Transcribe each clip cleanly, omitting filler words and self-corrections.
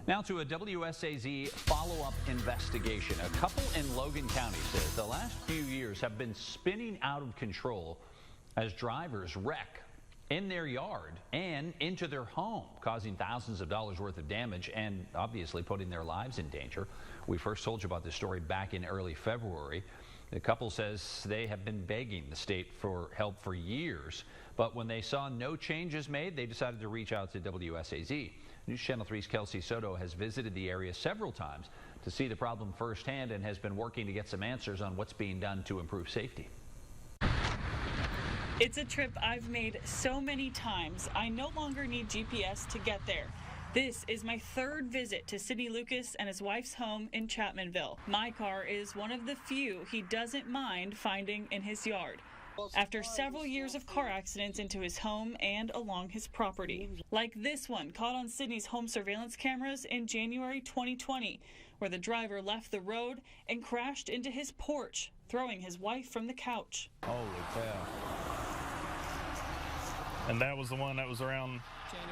Now to a WSAZ follow-up investigation. A couple in Logan County says the last few years have been spinning out of control as drivers wreck in their yard and into their home, causing thousands of dollars worth of damage and obviously putting their lives in danger. We first told you about this story back in early February. The couple says they have been begging the state for help for years, but when they saw no changes made, they decided to reach out to WSAZ. News Channel 3's Kelsey Soto has visited the area several times to see the problem firsthand and has been working to get some answers on what's being done to improve safety. It's a trip I've made so many times, I no longer need GPS to get there. This is my third visit to Sidney Lucas and his wife's home in Chapmanville. My car is one of the few he doesn't mind finding in his yard, after several years of car accidents into his home and along his property. Like this one caught on Sidney's home surveillance cameras in January 2020, where the driver left the road and crashed into his porch, throwing his wife from the couch. Holy cow. And that was the one that was around,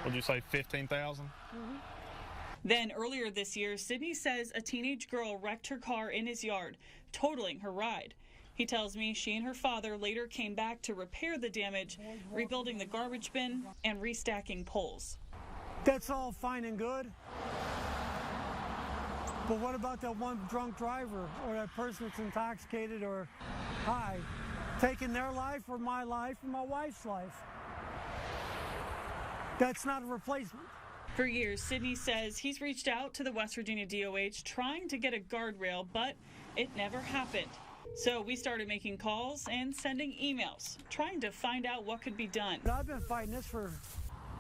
what did you say, 15,000? Mm-hmm. Then earlier this year, Sidney says a teenage girl wrecked her car in his yard, totaling her ride. He tells me she and her father later came back to repair the damage, rebuilding the garbage bin and restacking poles. That's all fine and good. But what about that one drunk driver or that person that's intoxicated or high, taking their life or my wife's life? That's not a replacement. For years, Sidney says he's reached out to the West Virginia DOH trying to get a guardrail, but it never happened. So we started making calls and sending emails, trying to find out what could be done. I've been fighting this for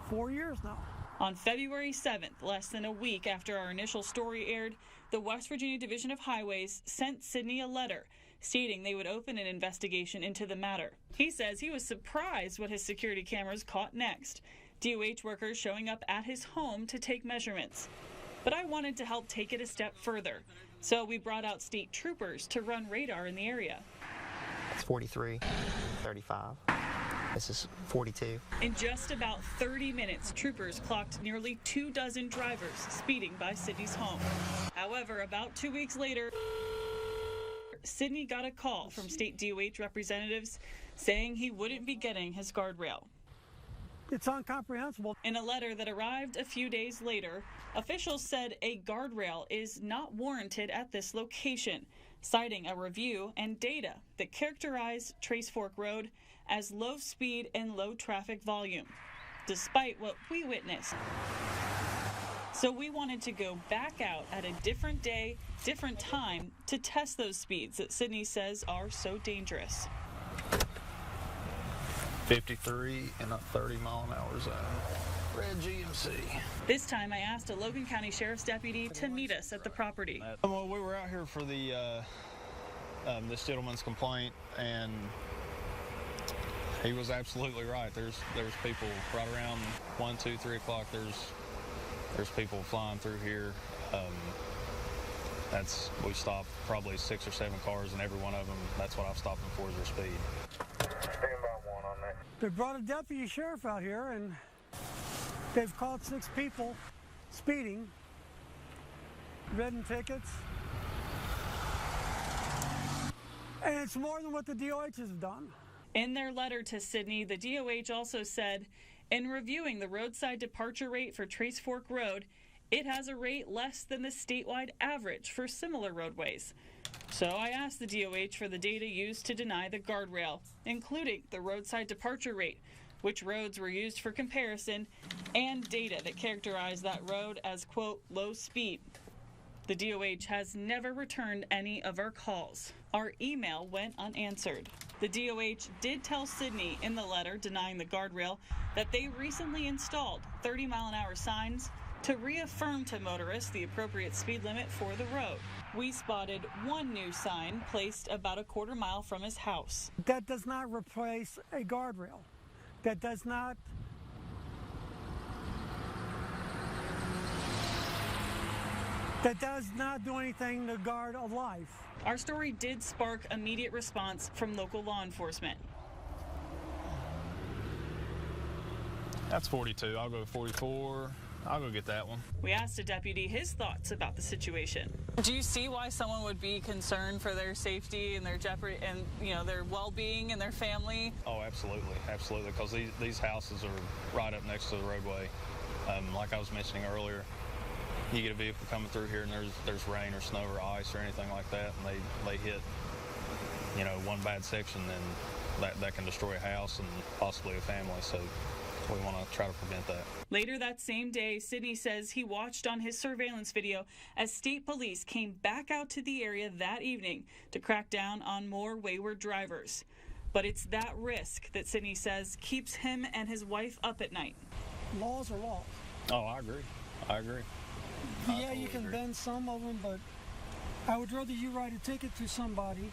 4 years now. On February 7th, less than a week after our initial story aired, the West Virginia Division of Highways sent Sidney a letter stating they would open an investigation into the matter. He says he was surprised what his security cameras caught next. DOH workers showing up at his home to take measurements. But I wanted to help take it a step further. So we brought out state troopers to run radar in the area. It's 43, 35. This is 42. In just about 30 minutes, troopers clocked nearly 24 drivers speeding by Sidney's home. However, about 2 weeks later, Sidney got a call from state DOH representatives saying he wouldn't be getting his guardrail. It's incomprehensible. In a letter that arrived a few days later, officials said a guardrail is not warranted at this location, citing a review and data that characterize Trace Fork Road as low speed and low traffic volume, despite what we witnessed. So we wanted to go back out at a different day, different time to test those speeds that Sidney says are so dangerous. 53 in a 30-mile-an-hour zone. Red GMC. This time I asked a Logan County Sheriff's deputy to meet us at the property. Well, we were out here for this gentleman's complaint, and he was absolutely right. There's people right around 1, 2, 3 o'clock. There's people flying through here. We stopped probably 6 or 7 cars, and every one of them, that's what I've stopped them for, is their speed. They brought a deputy sheriff out here, and they've caught 6 people speeding, written tickets, and it's more than what the DOH has done. In their letter to Sidney, the DOH also said, in reviewing the roadside departure rate for Trace Fork Road, it has a rate less than the statewide average for similar roadways. So I asked the DOH for the data used to deny the guardrail, including the roadside departure rate, which roads were used for comparison, and data that characterized that road as, quote, low speed. The DOH has never returned any of our calls. Our email went unanswered. The DOH did tell Sidney in the letter denying the guardrail that they recently installed 30-mile-an-hour signs to reaffirm to motorists the appropriate speed limit for the road. We spotted one new sign placed about a quarter mile from his house. That does not replace a guardrail. That does not do anything to guard a life. Our story did spark immediate response from local law enforcement. That's 42. I'll go 44. I'll go get that one. We asked a deputy his thoughts about the situation. Do you see why someone would be concerned for their safety and their jeopardy and their well-being and their family? Oh, absolutely, absolutely, because these houses are right up next to the roadway. Like I was mentioning earlier, you get a vehicle coming through here and there's rain or snow or ice or anything like that, and they hit one bad section, then that can destroy a house and possibly a family. So we want to try to prevent that. Later that same day, Sidney says he watched on his surveillance video as state police came back out to the area that evening to crack down on more wayward drivers. But it's that risk that Sidney says keeps him and his wife up at night. Laws are laws. Oh, I agree. Yeah, you can bend some of them, but I would rather you write a ticket to somebody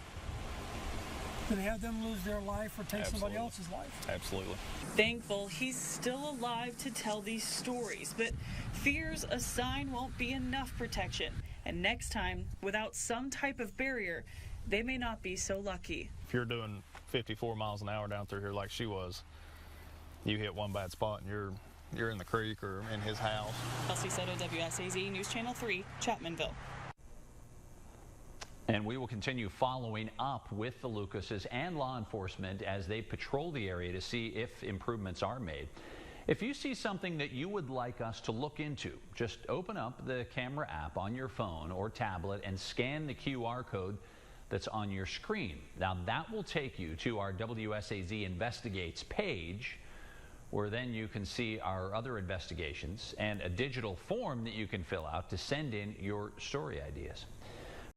than have them lose their life or take somebody else's life. Absolutely. Thankful he's still alive to tell these stories, but fears a sign won't be enough protection. And next time, without some type of barrier, they may not be so lucky. If you're doing 54 miles an hour down through here like she was, you hit one bad spot and you're in the creek or in his house. Kelsey Soto, WSAZ News Channel 3, Chapmanville. And we will continue following up with the Lucases and law enforcement as they patrol the area to see if improvements are made. If you see something that you would like us to look into, just open up the camera app on your phone or tablet and scan the QR code that's on your screen. Now that will take you to our WSAZ Investigates page, where then you can see our other investigations and a digital form that you can fill out to send in your story ideas.